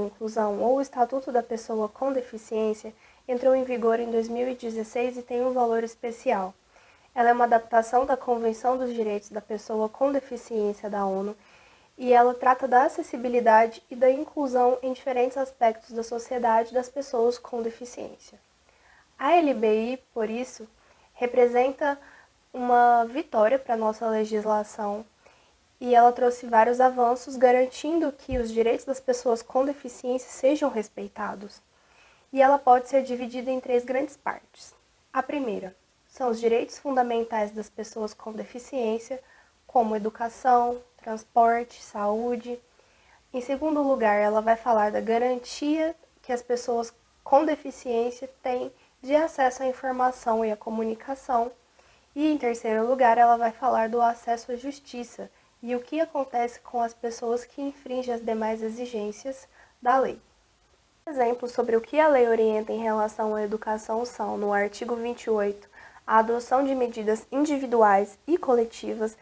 Inclusão, ou o Estatuto da Pessoa com Deficiência, entrou em vigor em 2016 e tem um valor especial. Ela é uma adaptação da Convenção dos Direitos da Pessoa com Deficiência da ONU e ela trata da acessibilidade e da inclusão em diferentes aspectos da sociedade das pessoas com deficiência. A LBI, por isso, representa uma vitória para a nossa legislação e ela trouxe vários avanços garantindo que os direitos das pessoas com deficiência sejam respeitados. E ela pode ser dividida em 3 grandes partes. A primeira são os direitos fundamentais das pessoas com deficiência, como educação, transporte, saúde. Em segundo lugar, ela vai falar da garantia que as pessoas com deficiência têm de acesso à informação e à comunicação. E em terceiro lugar, ela vai falar do acesso à justiça e o que acontece com as pessoas que infringem as demais exigências da lei. Exemplos sobre o que a lei orienta em relação à educação são, no artigo 28, a adoção de medidas individuais e coletivas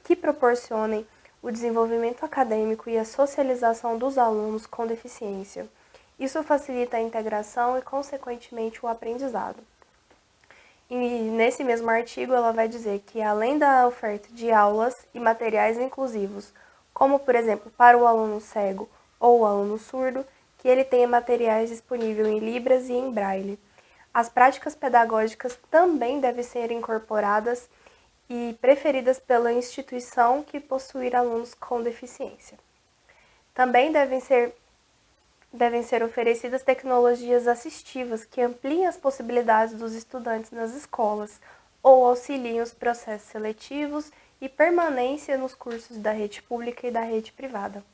que proporcionem o desenvolvimento acadêmico e a socialização dos alunos com deficiência. Isso facilita a integração e, consequentemente, o aprendizado. E nesse mesmo artigo ela vai dizer que, além da oferta de aulas e materiais inclusivos, como, por exemplo, para o aluno cego ou o aluno surdo, que ele tenha materiais disponíveis em Libras e em Braille. As práticas pedagógicas também devem ser incorporadas e preferidas pela instituição que possuir alunos com deficiência. Também devem ser oferecidas tecnologias assistivas que ampliem as possibilidades dos estudantes nas escolas ou auxiliem os processos seletivos e permanência nos cursos da rede pública e da rede privada.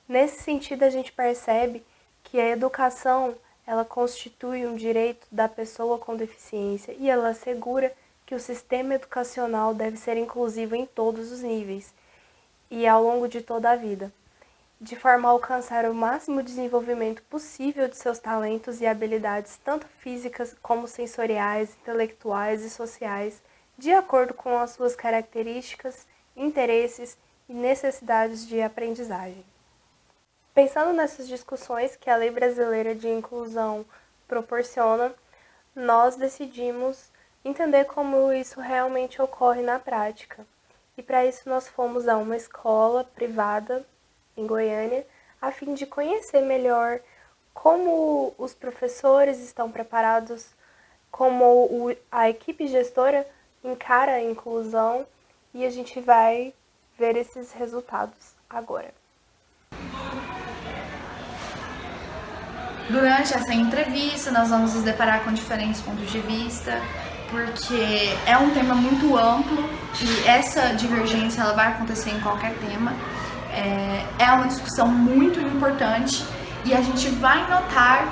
Nesse sentido, a gente percebe que a educação ela constitui um direito da pessoa com deficiência e ela assegura que o sistema educacional deve ser inclusivo em todos os níveis e ao longo de toda a vida, de forma a alcançar o máximo desenvolvimento possível de seus talentos e habilidades, tanto físicas como sensoriais, intelectuais e sociais, de acordo com as suas características, interesses e necessidades de aprendizagem. Pensando nessas discussões que a Lei Brasileira de Inclusão proporciona, nós decidimos entender como isso realmente ocorre na prática. E para isso nós fomos a uma escola privada em Goiânia, a fim de conhecer melhor como os professores estão preparados, como a equipe gestora encara a inclusão, e a gente vai ver esses resultados agora. Durante essa entrevista, nós vamos nos deparar com diferentes pontos de vista, porque é um tema muito amplo e essa divergência ela vai acontecer em qualquer tema. É uma discussão muito importante e a gente vai notar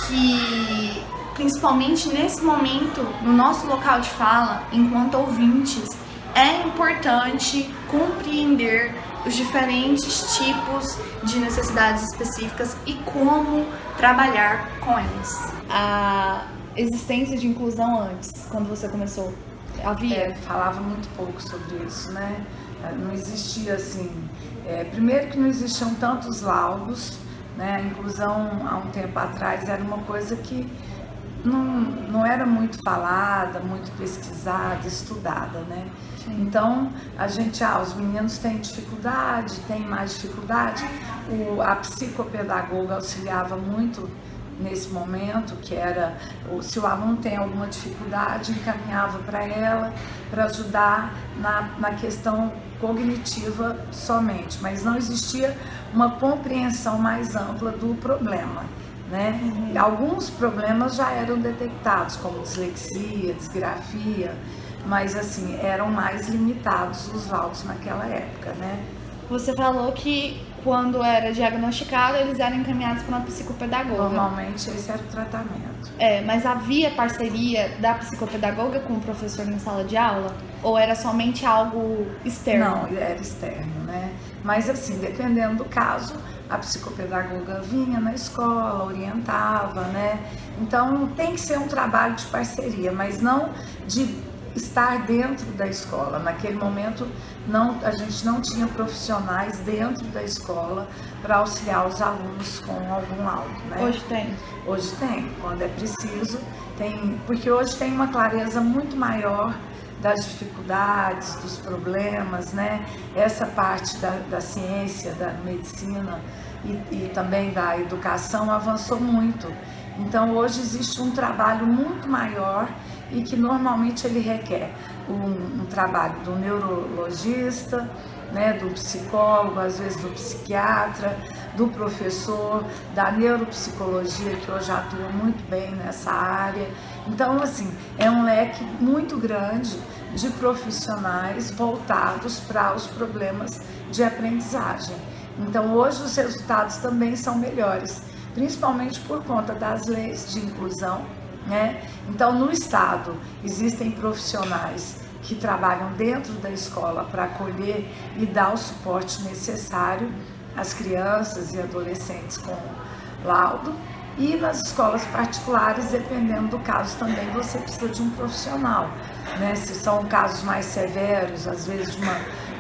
que, principalmente nesse momento, no nosso local de fala, enquanto ouvintes, é importante compreender os diferentes tipos de necessidades específicas e como trabalhar com elas. A existência de inclusão antes, quando você começou, havia? Falava muito pouco sobre isso, né? Não existia assim. Primeiro que não existiam tantos laudos, né? A inclusão há um tempo atrás era uma coisa que não era muito falada, muito pesquisada, estudada, né? Sim. Então, a gente, os meninos têm dificuldade, têm mais dificuldade. A psicopedagoga auxiliava muito nesse momento, que era, se o aluno tem alguma dificuldade, encaminhava para ela, para ajudar na questão cognitiva somente, mas não existia uma compreensão mais ampla do problema, né? E alguns problemas já eram detectados, como dislexia, disgrafia, mas assim, eram mais limitados os laudos naquela época, né? Você falou que quando era diagnosticado, eles eram encaminhados para uma psicopedagoga. Normalmente esse era o tratamento. Mas havia parceria da psicopedagoga com o professor na sala de aula? Ou era somente algo externo? Não, era externo, né? Mas assim, dependendo do caso, a psicopedagoga vinha na escola, orientava, né? Então tem que ser um trabalho de parceria, mas não de estar dentro da escola. Naquele momento a gente não tinha profissionais dentro da escola para auxiliar os alunos com algum laudo, né? Hoje tem? Hoje tem, quando é preciso, tem, porque hoje tem uma clareza muito maior das dificuldades, dos problemas, né? Essa parte da ciência, da medicina e também da educação avançou muito. Então hoje existe um trabalho muito maior e que normalmente ele requer um trabalho do neurologista, né, do psicólogo, às vezes do psiquiatra, do professor, da neuropsicologia, que hoje atua muito bem nessa área. Então, assim, é um leque muito grande de profissionais voltados para os problemas de aprendizagem. Então, hoje os resultados também são melhores, principalmente por conta das leis de inclusão, né? Então, no estado, existem profissionais que trabalham dentro da escola para acolher e dar o suporte necessário às crianças e adolescentes com laudo. E nas escolas particulares, dependendo do caso também, você precisa de um profissional, né? Se são casos mais severos, às vezes de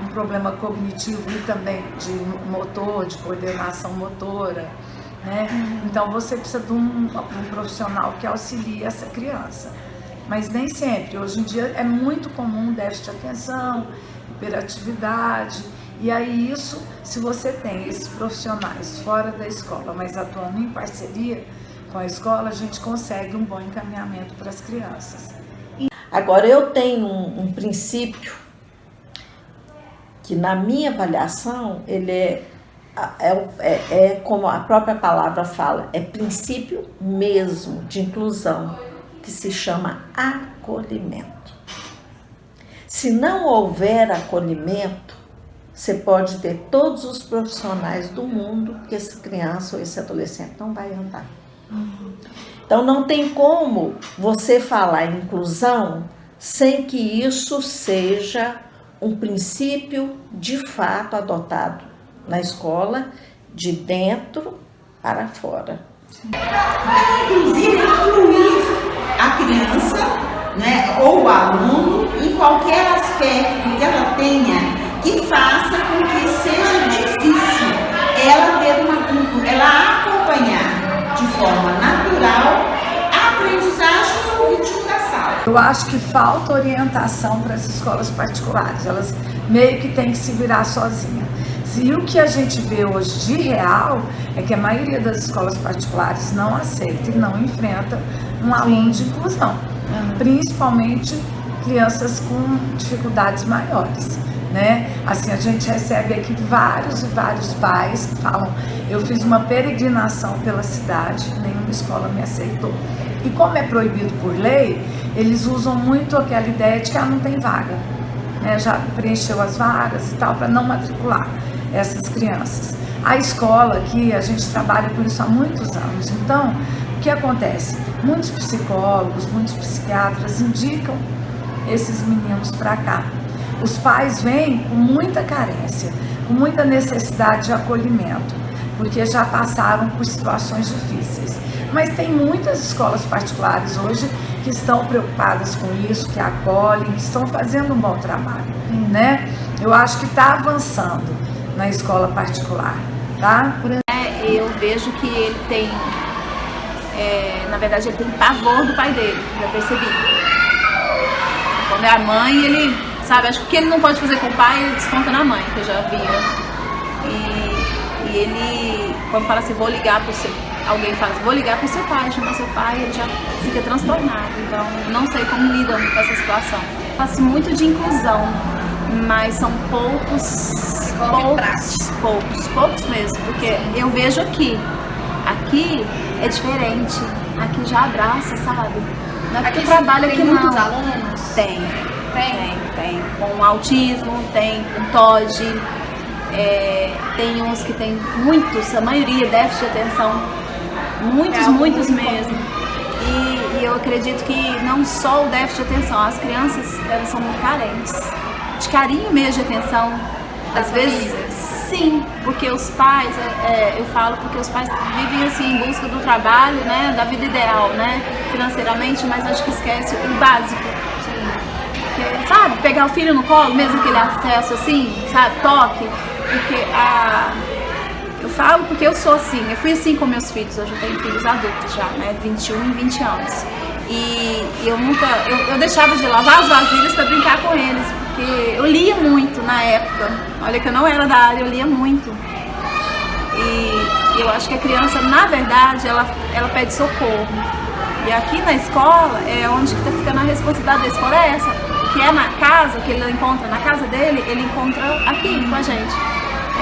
um problema cognitivo e também de motor, de coordenação motora, né? Então você precisa de um profissional que auxilie essa criança. Mas nem sempre. Hoje em dia é muito comum déficit de atenção, hiperatividade. E aí isso, se você tem esses profissionais fora da escola, mas atuando em parceria com a escola, a gente consegue um bom encaminhamento para as crianças. Agora, eu tenho um princípio que, na minha avaliação, ele é como a própria palavra fala, é princípio mesmo de inclusão, que se chama acolhimento. Se não houver acolhimento, você pode ter todos os profissionais do mundo, que essa criança ou esse adolescente não vai andar. Então, não tem como você falar em inclusão sem que isso seja um princípio de fato adotado na escola, de dentro para fora. Inclusive, incluir a criança, né, ou o aluno em qualquer aspecto que ela tenha que faça com que seja difícil ela acompanhar de forma natural a aprendizagem e o ritmo da sala. Eu acho que falta orientação para as escolas particulares, elas meio que têm que se virar sozinhas. E o que a gente vê hoje de real é que a maioria das escolas particulares não aceita e não enfrenta um aluno de inclusão, principalmente crianças com dificuldades maiores, né? Assim, a gente recebe aqui vários e vários pais que falam: eu fiz uma peregrinação pela cidade, nenhuma escola me aceitou. E como é proibido por lei, eles usam muito aquela ideia de que não tem vaga, né? Já preencheu as vagas e tal, para não matricular essas crianças. A escola aqui, a gente trabalha com isso há muitos anos. Então, o que acontece? Muitos psicólogos, muitos psiquiatras indicam esses meninos para cá. Os pais vêm com muita carência, com muita necessidade de acolhimento, porque já passaram por situações difíceis. Mas tem muitas escolas particulares hoje que estão preocupadas com isso, que acolhem, que estão fazendo um bom trabalho, né? Eu acho que está avançando na escola particular, tá? Eu vejo que ele tem, na verdade, ele tem pavor do pai dele, já percebi. Quando é a mãe, ele, sabe, acho que o que ele não pode fazer com o pai, ele desconta na mãe, que eu já vi, né? E ele, quando fala assim, vou ligar pro seu, alguém fala assim, vou ligar pro seu pai, chama seu pai, ele já fica transtornado. Então, não sei como lidam com essa situação. Fala-se muito de inclusão, mas são poucos mesmo, porque eu vejo aqui é diferente, aqui já abraça, sabe? Não é porque trabalha aqui não. Muitos alunos? Tem, com autismo, tem com TOD, tem uns que tem muitos, a maioria déficit de atenção, muitos mesmo. E eu acredito que não só o déficit de atenção, as crianças, elas são muito carentes de carinho mesmo, de atenção. Às vezes, sim, porque os pais, eu falo porque os pais vivem assim em busca do trabalho, né, da vida ideal, né, financeiramente, mas acho que esquece o básico. sabe, pegar o filho no colo, mesmo que ele acesso assim, sabe, toque, porque eu falo porque eu sou assim, eu fui assim com meus filhos, hoje eu tenho filhos adultos já, né, 21 e 20 anos, e eu deixava de lavar as vasilhas para brincar com eles, porque eu lia muito na época, olha que eu não era da área, eu lia muito, e eu acho que a criança, na verdade, ela pede socorro, e aqui na escola, é onde que tá ficando a responsabilidade da escola é essa, que é na casa, que ele encontra na casa dele, ele encontra aqui com a gente.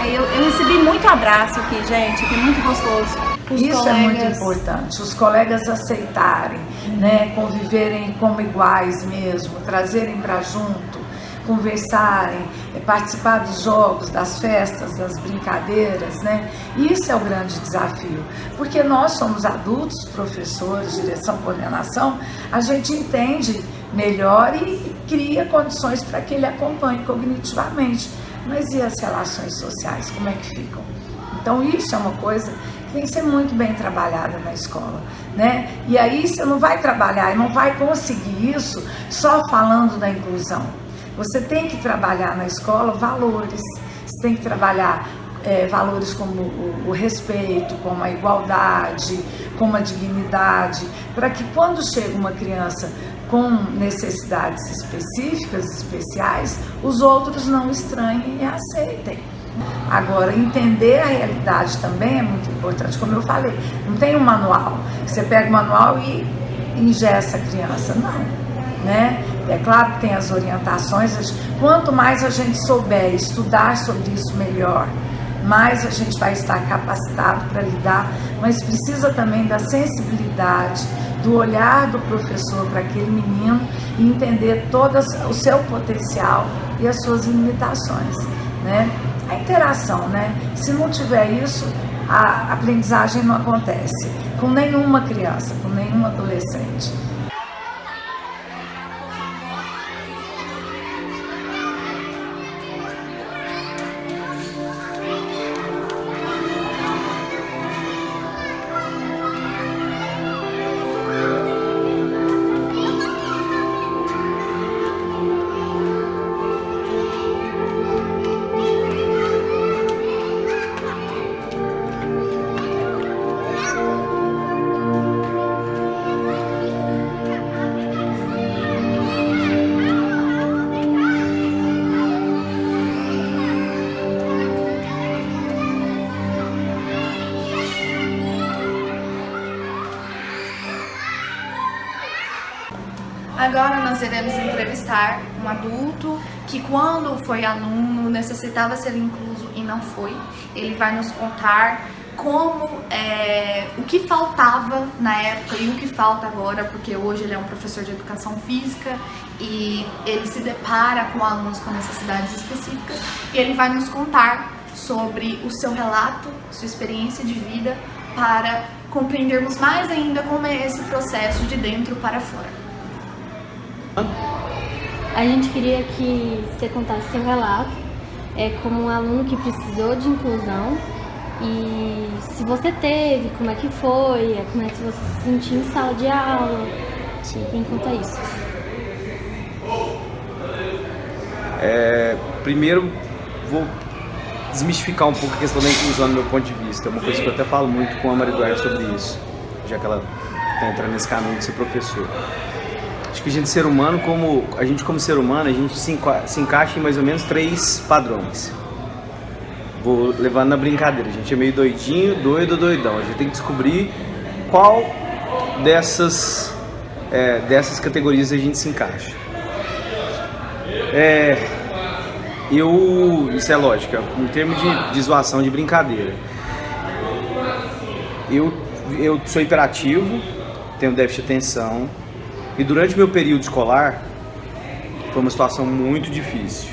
Eu recebi muito abraço aqui, gente, que é muito gostoso. Isso é muito importante, os colegas aceitarem, né, conviverem como iguais mesmo, trazerem para junto, conversarem, participar dos jogos, das festas, das brincadeiras, né? Isso é o grande desafio, porque nós somos adultos, professores, direção, coordenação, a gente entende melhor e cria condições para que ele acompanhe cognitivamente. Mas e as relações sociais, como é que ficam? Então isso é uma coisa que tem que ser muito bem trabalhada na escola, né? E aí você não vai trabalhar e não vai conseguir isso só falando da inclusão. Você tem que trabalhar na escola valores, você tem que trabalhar valores como o respeito, como a igualdade, como a dignidade, para que quando chega uma criança com necessidades específicas, especiais, os outros não estranhem e aceitem. Agora, entender a realidade também é muito importante, como eu falei, não tem um manual, você pega o manual e engessa a criança, não, né? É claro que tem as orientações, quanto mais a gente souber estudar sobre isso melhor, mais a gente vai estar capacitado para lidar, mas precisa também da sensibilidade, do olhar do professor para aquele menino e entender todo o seu potencial e as suas limitações, né? A interação, né? Se não tiver isso, a aprendizagem não acontece com nenhuma criança, com nenhum adolescente. Agora nós iremos entrevistar um adulto que quando foi aluno necessitava ser incluso e não foi. Ele vai nos contar como, o que faltava na época e o que falta agora, porque hoje ele é um professor de educação física e ele se depara com alunos com necessidades específicas e ele vai nos contar sobre o seu relato, sua experiência de vida, para compreendermos mais ainda como é esse processo de dentro para fora. A gente queria que você contasse seu relato como um aluno que precisou de inclusão e se você teve, como é que foi, como é que você se sentiu em sala de aula. Quem conta isso? Primeiro, vou desmistificar um pouco a questão da inclusão do meu ponto de vista. É uma coisa que eu até falo muito com a Maria Eduarda sobre isso, já que ela está entrando nesse caminho de ser professor. Acho que a gente como ser humano, a gente se encaixa em mais ou menos 3 padrões. Vou levando na brincadeira, a gente é meio doidinho, doidão. A gente tem que descobrir qual dessas categorias a gente se encaixa. Isso é lógico, em termos de zoação, de brincadeira. Eu sou hiperativo, tenho déficit de atenção. E durante meu período escolar, foi uma situação muito difícil,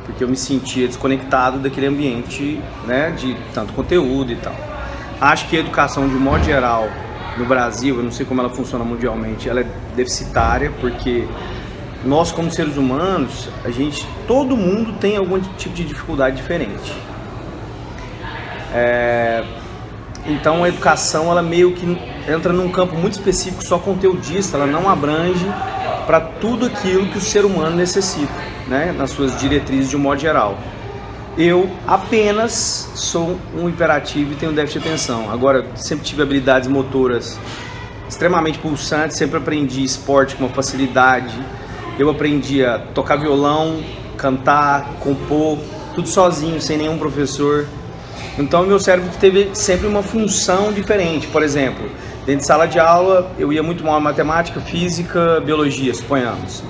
porque eu me sentia desconectado daquele ambiente, né, de tanto conteúdo e tal. Acho que a educação, de um modo geral, no Brasil, eu não sei como ela funciona mundialmente, ela é deficitária, porque nós, como seres humanos, todo mundo tem algum tipo de dificuldade diferente. Então a educação, ela meio que entra num campo muito específico, só conteudista, ela não abrange para tudo aquilo que o ser humano necessita, né, nas suas diretrizes de um modo geral. Eu apenas sou um hiperativo e tenho déficit de atenção. Agora, sempre tive habilidades motoras extremamente pulsantes, sempre aprendi esporte com uma facilidade. Eu aprendi a tocar violão, cantar, compor, tudo sozinho, sem nenhum professor. Então, meu cérebro teve sempre uma função diferente. Por exemplo, dentro de sala de aula, eu ia muito mal em matemática, física, biologia, suponhamos.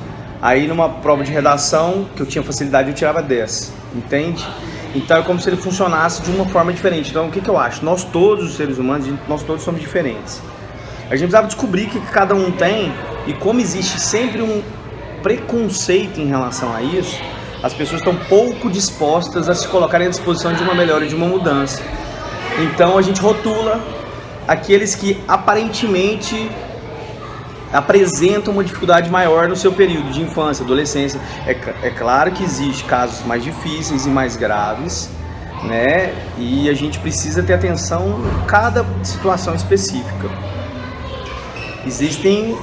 Aí, numa prova de redação, que eu tinha facilidade, eu tirava 10, entende? Então, é como se ele funcionasse de uma forma diferente. Então, o que eu acho? Nós todos, os seres humanos, nós todos somos diferentes. A gente precisava descobrir o que cada um tem, e como existe sempre um preconceito em relação a isso, as pessoas estão pouco dispostas a se colocarem à disposição de uma melhora, de uma mudança. Então a gente rotula aqueles que aparentemente apresentam uma dificuldade maior no seu período de infância, adolescência. É claro que existem casos mais difíceis e mais graves, né? E a gente precisa ter atenção em cada situação específica. Existem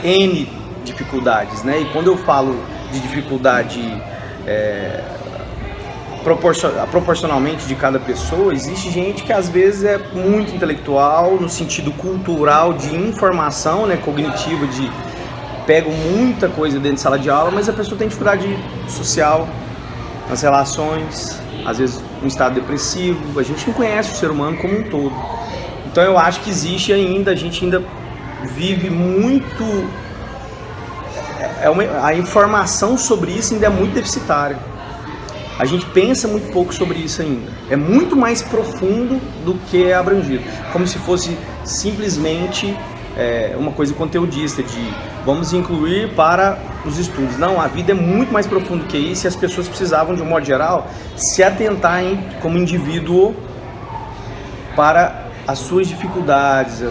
N dificuldades, né? E quando eu falo de dificuldade proporcionalmente de cada pessoa, existe gente que às vezes é muito intelectual no sentido cultural de informação, né, cognitiva, de pego muita coisa dentro de sala de aula, mas a pessoa tem dificuldade social nas relações, às vezes um estado depressivo. A gente não conhece o ser humano como um todo. Então eu acho que existe ainda, a gente ainda vive muito, a informação sobre isso ainda é muito deficitária. A gente pensa muito pouco sobre isso ainda. É muito mais profundo do que é abrangido. Como se fosse simplesmente uma coisa conteudista, de vamos incluir para os estudos. Não, a vida é muito mais profunda que isso, e as pessoas precisavam, de um modo geral, se atentar como indivíduo para as suas dificuldades,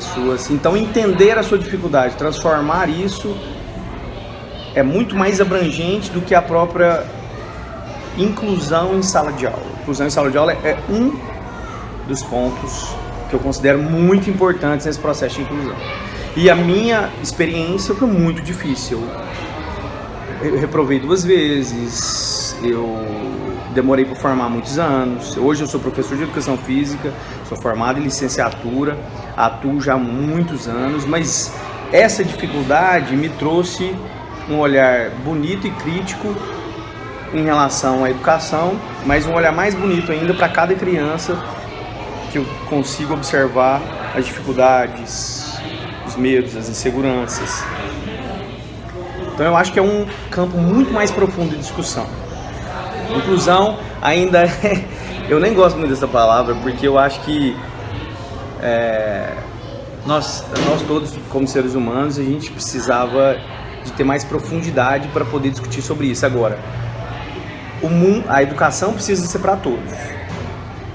então entender a sua dificuldade, transformar isso é muito mais abrangente do que a própria inclusão em sala de aula. Inclusão em sala de aula é um dos pontos que eu considero muito importantes nesse processo de inclusão. E a minha experiência foi muito difícil. Eu reprovei 2 vezes, eu demorei para formar muitos anos. Hoje eu sou professor de educação física, sou formado em licenciatura, atuo já há muitos anos, mas essa dificuldade me trouxe um olhar bonito e crítico em relação à educação, mas um olhar mais bonito ainda para cada criança, que eu consigo observar as dificuldades, os medos, as inseguranças. Então eu acho que é um campo muito mais profundo de discussão. Inclusão ainda eu nem gosto muito dessa palavra, porque eu acho que nós todos, como seres humanos, a gente precisava de ter mais profundidade para poder discutir sobre isso. Agora, a educação precisa ser para todos,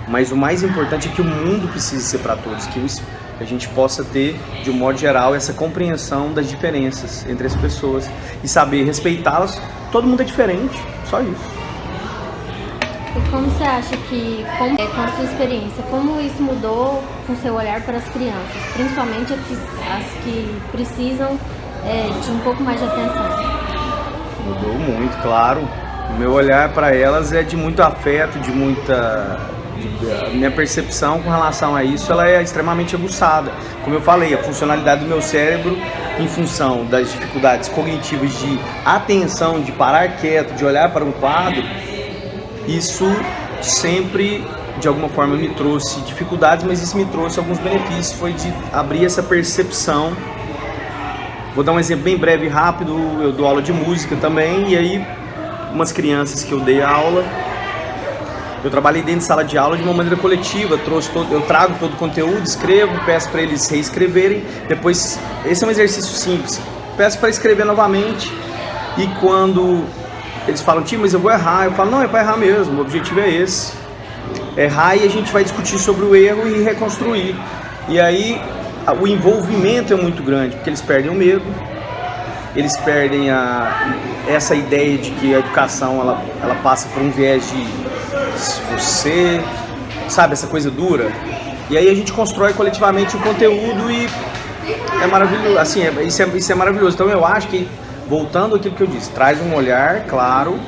mas o mais importante é que o mundo precisa ser para todos, que a gente possa ter, de um modo geral, essa compreensão das diferenças entre as pessoas e saber respeitá-las. Todo mundo é diferente, só isso. E como você acha que, com a sua experiência, como isso mudou com o seu olhar para as crianças, principalmente as que precisam de um pouco mais de atenção? Mudou muito, claro. O meu olhar para elas é de muito afeto, a minha percepção com relação a isso, ela é extremamente aguçada. Como eu falei, a funcionalidade do meu cérebro, em função das dificuldades cognitivas de atenção, de parar quieto, de olhar para um quadro, isso sempre, de alguma forma, me trouxe dificuldades, mas isso me trouxe alguns benefícios, foi de abrir essa percepção. Vou dar um exemplo bem breve e rápido. Eu dou aula de música também, e aí umas crianças que eu dei aula, eu trabalhei dentro de sala de aula de uma maneira coletiva, eu trago todo o conteúdo, escrevo, peço para eles reescreverem, depois, esse é um exercício simples, peço para escrever novamente, e quando eles falam, tio, mas eu vou errar, eu falo, não, é para errar mesmo, o objetivo é esse, errar, e a gente vai discutir sobre o erro e reconstruir. E aí o envolvimento é muito grande, porque eles perdem o medo, eles perdem essa ideia de que a educação ela passa por um viés de você, sabe, essa coisa dura. E aí a gente constrói coletivamente o conteúdo e é maravilhoso, assim, isso é maravilhoso. Então eu acho que, voltando àquilo que eu disse, traz um olhar, claro,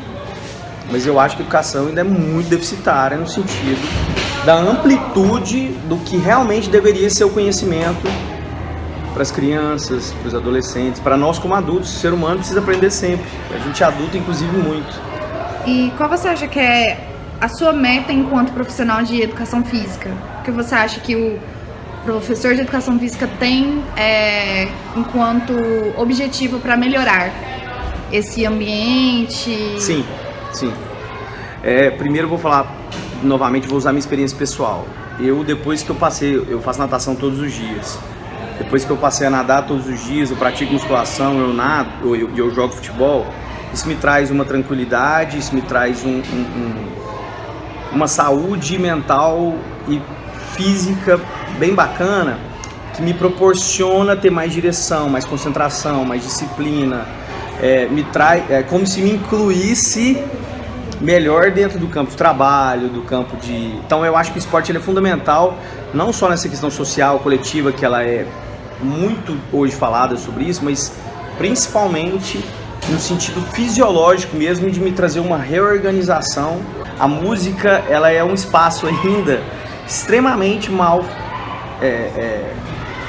mas eu acho que a educação ainda é muito deficitária no sentido da amplitude do que realmente deveria ser o conhecimento para as crianças, para os adolescentes, para nós como adultos. O ser humano precisa aprender sempre, a gente é adulto inclusive muito. E qual você acha que é a sua meta enquanto profissional de educação física? O que você acha que o professor de educação física tem enquanto objetivo para melhorar esse ambiente? Sim. Primeiro eu vou falar, novamente, vou usar minha experiência pessoal. Depois que eu passei, eu faço natação todos os dias. Depois que eu passei a nadar todos os dias, eu pratico musculação, eu nado, eu jogo futebol, isso me traz uma tranquilidade, isso me traz uma saúde mental e física bem bacana, que me proporciona ter mais direção, mais concentração, mais disciplina, como se me incluísse melhor dentro do campo de trabalho, do campo de... Então eu acho que o esporte ele é fundamental, não só nessa questão social, coletiva, que ela é muito hoje falada sobre isso, mas principalmente no sentido fisiológico mesmo, de me trazer uma reorganização. A música, ela é um espaço ainda extremamente mal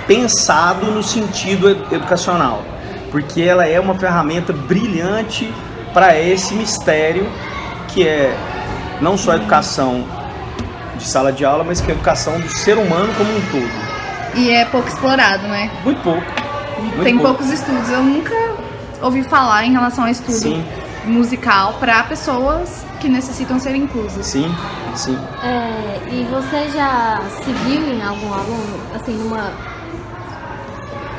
pensado no sentido educacional, porque ela é uma ferramenta brilhante para esse mistério que é não só a educação de sala de aula, mas que é a educação do ser humano como um todo. E é pouco explorado, né? Muito pouco. Tem poucos estudos. Eu nunca ouvi falar em relação a estudo musical para pessoas que necessitam ser inclusas. Sim. E você já se viu em algum aluno, assim, numa...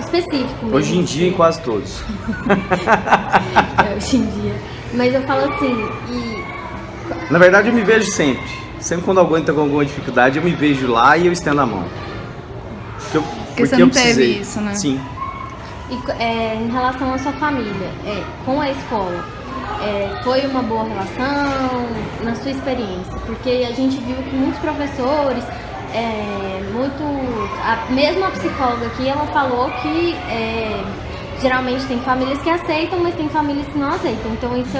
específico mesmo? Hoje em dia, em quase todos. Hoje em dia. Mas eu falo assim, Na verdade, eu me vejo sempre. Sempre quando alguém está com alguma dificuldade, eu me vejo lá e eu estendo a mão. Porque você não teve isso, né? Sim. E em relação à sua família, com a escola, foi uma boa relação na sua experiência? Porque a gente viu que muitos professores, mesmo a psicóloga aqui, ela falou que geralmente tem famílias que aceitam, mas tem famílias que não aceitam. Então isso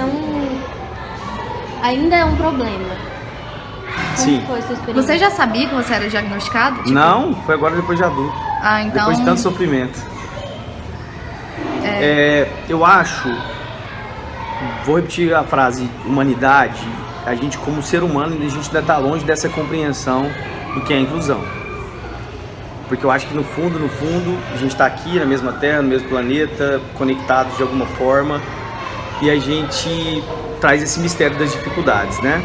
ainda é um problema. Como foi a sua experiência? Você já sabia que você era diagnosticado? Tipo... Não, foi agora depois de adulto. Ah, então... Depois de tanto sofrimento. Eu acho, vou repetir a frase, humanidade, a gente como ser humano, a gente ainda está longe dessa compreensão do que é a inclusão. Porque eu acho que no fundo, a gente está aqui na mesma terra, no mesmo planeta, conectados de alguma forma, e a gente traz esse mistério das dificuldades, né?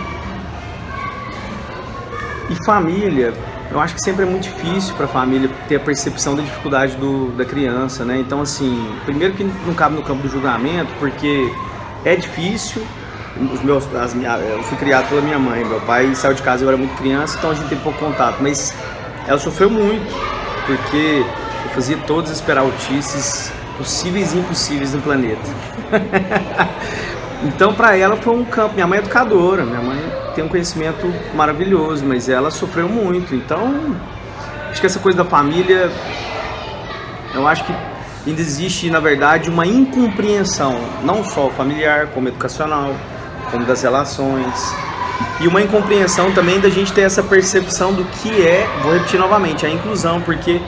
E família, eu acho que sempre é muito difícil para a família ter a percepção da dificuldade da criança, né? Então, assim, primeiro que não cabe no campo do julgamento, porque é difícil. Eu fui criado pela minha mãe, meu pai saiu de casa, eu era muito criança, então a gente tem pouco contato, mas ela sofreu muito, porque eu fazia todas as esperaltices possíveis e impossíveis no planeta. Então, para ela foi um campo. Minha mãe é educadora, minha mãe tem um conhecimento maravilhoso, mas ela sofreu muito. Então, acho que essa coisa da família, eu acho que ainda existe, na verdade, uma incompreensão, não só familiar, como educacional, como das relações, e uma incompreensão também da gente ter essa percepção do que vou repetir novamente, a inclusão, porque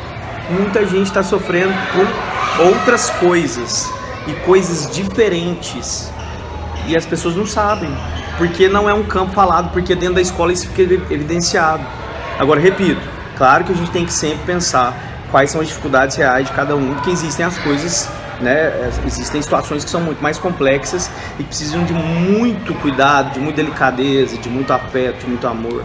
muita gente está sofrendo por outras coisas e coisas diferentes. E as pessoas não sabem, porque não é um campo falado, porque dentro da escola isso fica evidenciado. Agora, repito, claro que a gente tem que sempre pensar quais são as dificuldades reais de cada um, porque existem as coisas, né, existem situações que são muito mais complexas e que precisam de muito cuidado, de muita delicadeza, de muito afeto, de muito amor.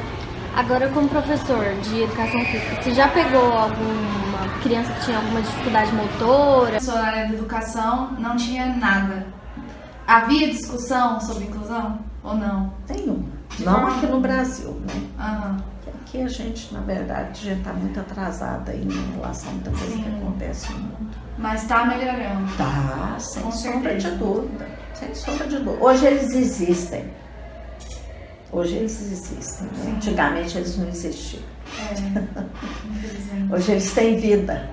Agora, como professor de educação física, você já pegou alguma criança que tinha alguma dificuldade motora? Na sua área de educação não tinha nada. Havia discussão sobre inclusão ou não? Nenhuma. Não aqui no Brasil, né? Aham. Aqui a gente, na verdade, já está muito atrasada aí em relação a muita coisa que acontece no mundo. Mas está melhorando. Tá, sem Com sombra certeza. de dúvida. Sem sombra de dúvida. Hoje eles existem. Né? Antigamente eles não existiam. Hoje eles têm vida.